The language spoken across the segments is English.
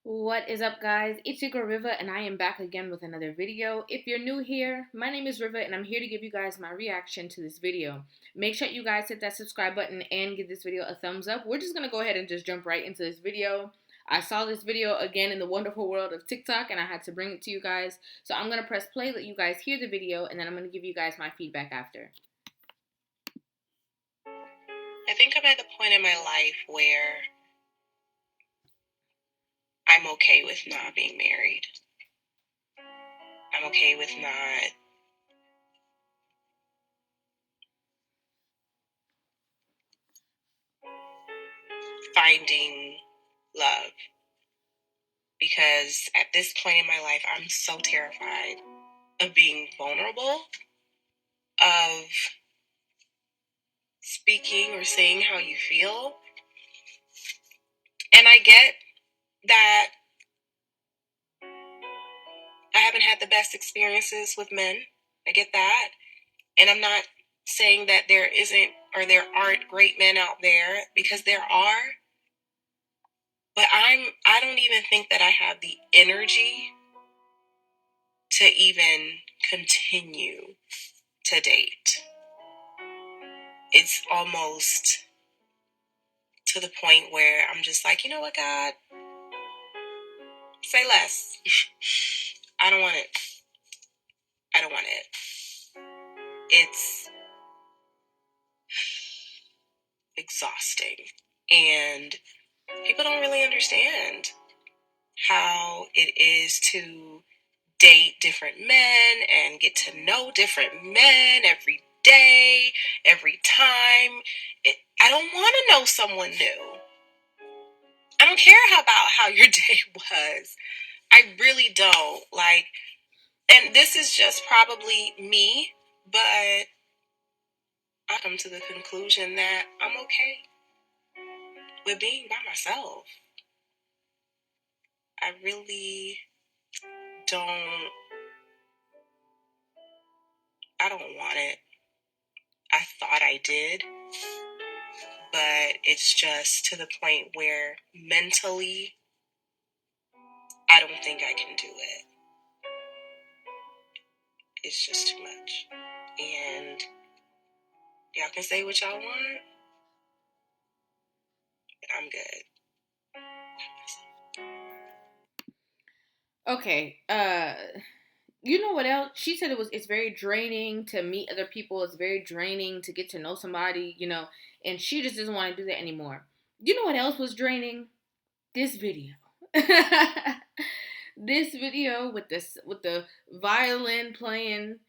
What is up, guys? It's your girl Riva, and I am back again with another video. If you're new here, my name is Riva, and I'm here to give you guys my reaction to this video. Make sure you guys hit that subscribe button and give this video a thumbs up. We're just gonna go ahead and just jump right into this video. I saw this video again in the wonderful world of TikTok, and I had to bring it to you guys. So I'm gonna press play, let you guys hear the video, and then I'm gonna give you guys my feedback after. I think I'm at the point in my life where I'm okay with not being married. I'm okay with not finding love. Because at this point in my life, I'm so terrified of being vulnerable, of speaking or saying how you feel. And I get that I haven't had the best experiences with men. I get that. And I'm not saying that there isn't or there aren't great men out there, because there are. But I don't even think that I have the energy to even continue to date. It's almost to the point where I'm just like, you know what, God? Say less. I don't want it. I don't want it. It's exhausting. And people don't really understand how it is to date different men and get to know different men every day, every time. I don't want to know someone new. I don't care about how your day was. I really don't. And this is just probably me, but I come to the conclusion that I'm okay with being by myself. I really don't, I don't want it. I thought I did, but it's just to the point where mentally, I don't think I can do it. It's just too much. And y'all can say what y'all want, but I'm good. Okay, you know what else? She said it's very draining to meet other people. It's very draining to get to know somebody, and she just doesn't want to do that anymore. You know what else was draining? This video. This video with the violin playing,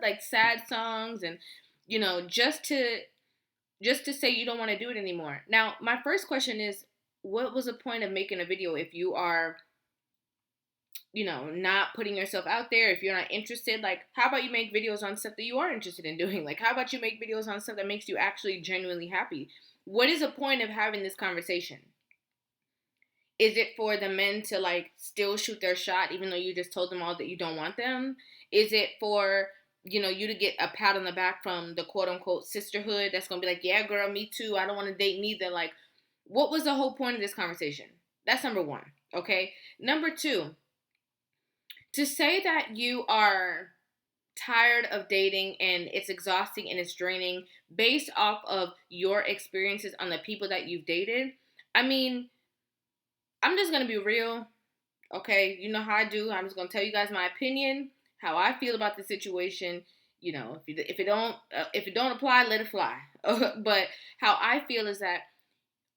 like sad songs, and just to say you don't want to do it anymore. Now, my first question is, what was the point of making a video if you are not putting yourself out there, if you're not interested? Like, how about you make videos on stuff that you are interested in doing? Like, how about you make videos on stuff that makes you actually genuinely happy? What is the point of having this conversation? Is it for the men to like still shoot their shot even though you just told them all that you don't want them? Is it for you to get a pat on the back from the quote unquote sisterhood that's gonna be like, yeah, girl, me too, I don't want to date neither? Like, what was the whole point of this conversation? That's number one. Okay. Number two, to say that you are tired of dating and it's exhausting and it's draining based off of your experiences on the people that you've dated. I mean, I'm just gonna be real. Okay, you know how I do. I'm just gonna tell you guys my opinion, how I feel about the situation. If it don't apply, let it fly. But how I feel is that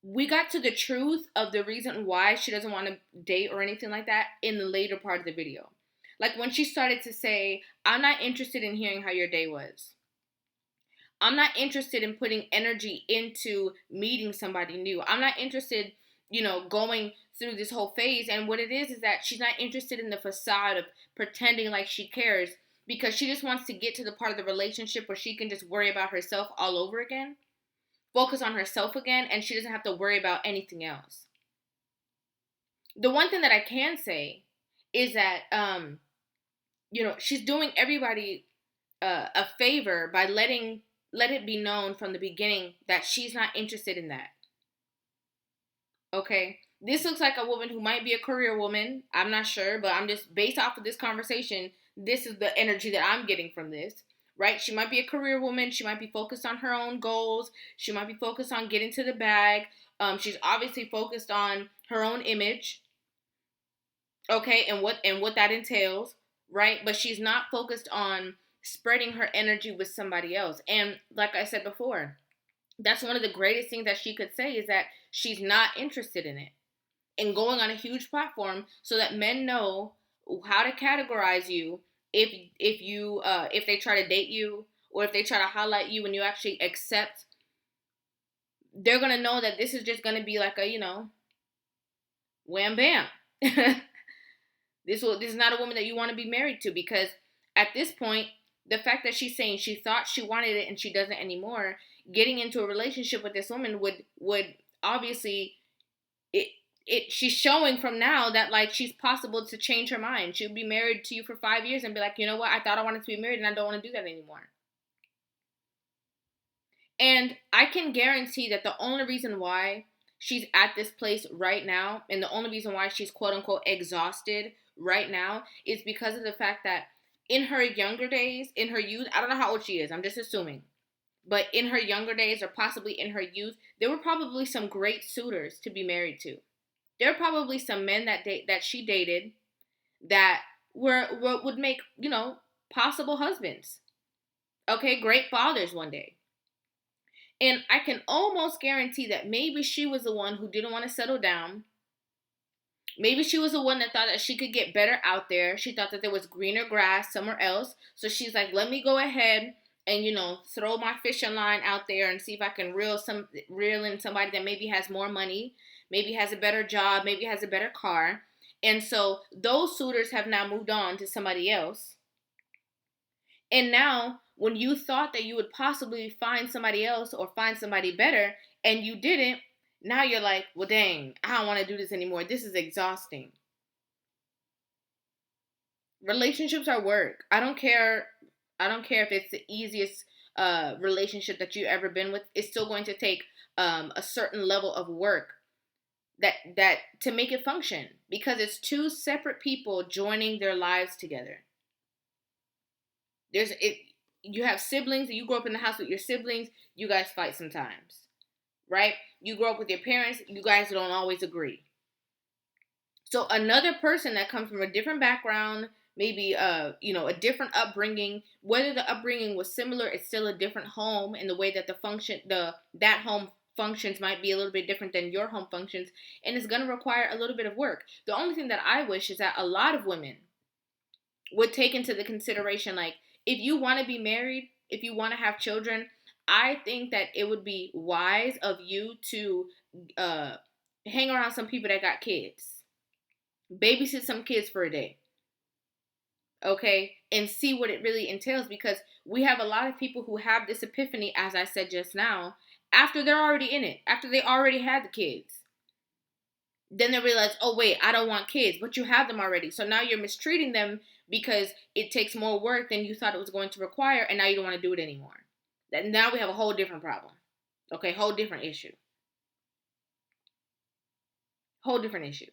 we got to the truth of the reason why she doesn't want to date or anything like that in the later part of the video. Like when she started to say, I'm not interested in hearing how your day was. I'm not interested in putting energy into meeting somebody new. I'm not interested, going through this whole phase. And what it is that she's not interested in the facade of pretending like she cares, because she just wants to get to the part of the relationship where she can just worry about herself all over again, focus on herself again, and she doesn't have to worry about anything else. The one thing that I can say is that, she's doing everybody a favor by let it be known from the beginning that she's not interested in that. Okay? This looks like a woman who might be a career woman. I'm not sure, but I'm just based off of this conversation. This is the energy that I'm getting from this, right? She might be a career woman. She might be focused on her own goals. She might be focused on getting to the bag. She's obviously focused on her own image, okay, and what that entails, right? But she's not focused on spreading her energy with somebody else. And like I said before, that's one of the greatest things that she could say is that she's not interested in it. And going on a huge platform so that men know how to categorize you if they try to date you or if they try to highlight you and you actually accept, they're gonna know that this is just gonna be like a, wham bam. This is not a woman that you want to be married to, because at this point, the fact that she's saying she thought she wanted it and she doesn't anymore, getting into a relationship with this woman would obviously, she's showing from now that like she's possible to change her mind. She'll be married to you for 5 years and be like, you know what, I thought I wanted to be married and I don't want to do that anymore. And I can guarantee that the only reason why she's at this place right now, and the only reason why she's quote unquote exhausted right now, is because of the fact that in her younger days, in her youth, I don't know how old she is, I'm just assuming, but in her younger days or possibly in her youth, there were probably some great suitors to be married to. There are probably some men that she dated that would make, possible husbands. Okay, great fathers one day. And I can almost guarantee that maybe she was the one who didn't want to settle down. Maybe she was the one that thought that she could get better out there. She thought that there was greener grass somewhere else. So she's like, let me go ahead and, throw my fishing line out there and see if I can reel in somebody that maybe has more money, maybe has a better job, maybe has a better car. And so those suitors have now moved on to somebody else. And now, when you thought that you would possibly find somebody else or find somebody better, and you didn't, now you're like, well, dang, I don't want to do this anymore. This is exhausting. Relationships are work. I don't care if it's the easiest relationship that you've ever been with. It's still going to take a certain level of work that to make it function, because it's two separate people joining their lives together. You have siblings, and you grow up in the house with your siblings, you guys fight sometimes, right? You grow up with your parents, you guys don't always agree. So another person that comes from a different background, maybe a different upbringing, whether the upbringing was similar, it's still a different home, and the way that that home functions might be a little bit different than your home functions, and it's going to require a little bit of work. The only thing that I wish is that a lot of women would take into the consideration, like, if you want to be married, if you want to have children, I think that it would be wise of you to hang around some people that got kids. Babysit some kids for a day. Okay? And see what it really entails, because we have a lot of people who have this epiphany, as I said just now, after they're already in it, after they already had the kids. Then they realize, oh wait, I don't want kids, but you have them already. So now you're mistreating them because it takes more work than you thought it was going to require, and now you don't want to do it anymore. Now we have a whole different problem. Okay, whole different issue. Whole different issue.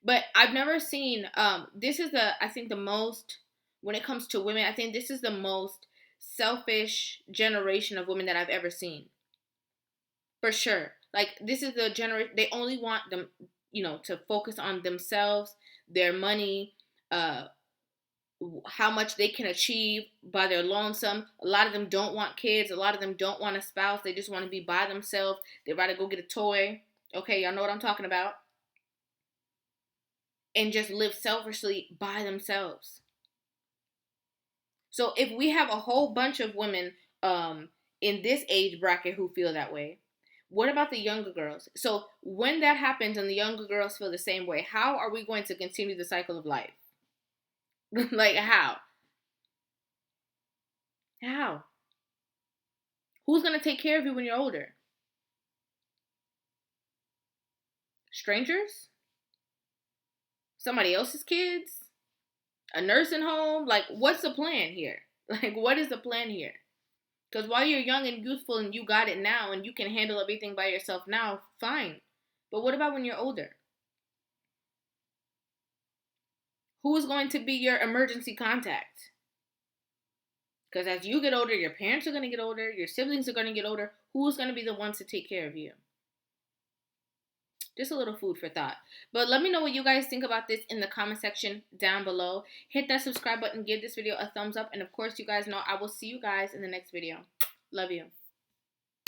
But I've never seen, this is I think the most, when it comes to women, I think this is the most selfish generation of women that I've ever seen. For sure. Like, this is the generation, they only want them, to focus on themselves, their money, how much they can achieve by their lonesome. A lot of them don't want kids. A lot of them don't want a spouse. They just want to be by themselves. They'd rather go get a toy. Okay, y'all know what I'm talking about. And just live selfishly by themselves. So if we have a whole bunch of women in this age bracket who feel that way, what about the younger girls? So when that happens and the younger girls feel the same way, how are we going to continue the cycle of life? Like, how? How? Who's going to take care of you when you're older? Strangers? Somebody else's kids? A nursing home? Like, what's the plan here? Like, what is the plan here? Because while you're young and youthful and you got it now and you can handle everything by yourself now, fine. But what about when you're older? Who is going to be your emergency contact? Because as you get older, your parents are going to get older, your siblings are going to get older. Who's going to be the ones to take care of you? Just a little food for thought. But let me know what you guys think about this in the comment section down below. Hit that subscribe button, give this video a thumbs up, and of course, you guys know I will see you guys in the next video. Love you.